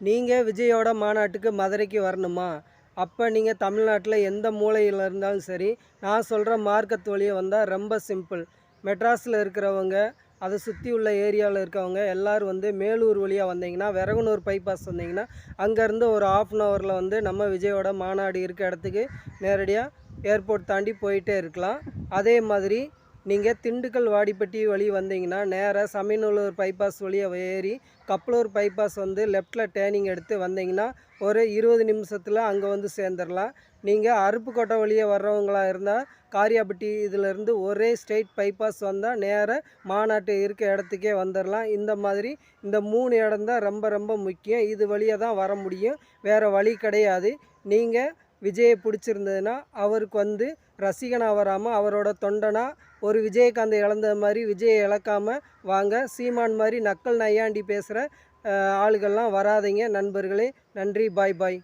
நீங்கள் விஜயோட மாநாட்டுக்கு மதுரைக்கு வரணுமா? அப்போ நீங்கள் தமிழ்நாட்டில் எந்த மூலையில் இருந்தாலும் சரி, நான் சொல்கிற மார்க்கத்து வழியே வந்தால் ரொம்ப சிம்பிள். மெட்ராஸில் இருக்கிறவங்க, அதை சுற்றி உள்ள ஏரியாவில் இருக்கவங்க எல்லோரும் வந்து மேலூர் வழியாக வந்தீங்கன்னா, விரகனூர் பைபாஸ் வந்தீங்கன்னா, அங்கேருந்து ஒரு 1/2 ஹவரில் வந்து நம்ம விஜயோட மாநாடு இருக்க இடத்துக்கு நேரடியாக ஏர்போர்ட் தாண்டி போயிட்டே இருக்கலாம். அதே மாதிரி நீங்கள் திண்டுக்கல் வாடிப்பட்டி வழி வந்தீங்கன்னா நேராக சமயநல்லூர் பைபாஸ் வழியாக ஏறி கப்பலூர் பைபாஸ் வந்து லெஃப்டில் டேர்னிங் எடுத்து வந்தீங்கன்னா ஒரு 20 நிமிஷத்தில் அங்கே வந்து சேர்ந்துடலாம். நீங்கள் அருப்புக்கோட்டை வழியாக வர்றவங்களாக இருந்தால் காரியாபட்டி இதிலேருந்து ஒரே ஸ்ட்ரெயிட் பைபாஸ் வந்தால் நேராக மாநாட்டு இருக்க இடத்துக்கே வந்துடலாம். இந்த மாதிரி இந்த 3 இடம் தான் ரொம்ப ரொம்ப முக்கியம். இது வழியாக தான் வர முடியும், வேறு வழி கிடையாது. நீங்கள் விஜயை பிடிச்சிருந்ததுன்னா அவருக்கு வந்து ரசிகனாக வராமல் அவரோட தொண்டனா ஒரு விஜயகாந்தை இழந்த மாதிரி விஜயை இழக்காமல் வாங்க. சீமான் மாதிரி நக்கல் நையாண்டி பேசுகிற ஆளுகள்லாம் வராதிங்க நண்பர்களே. நன்றி, பாய் பாய்.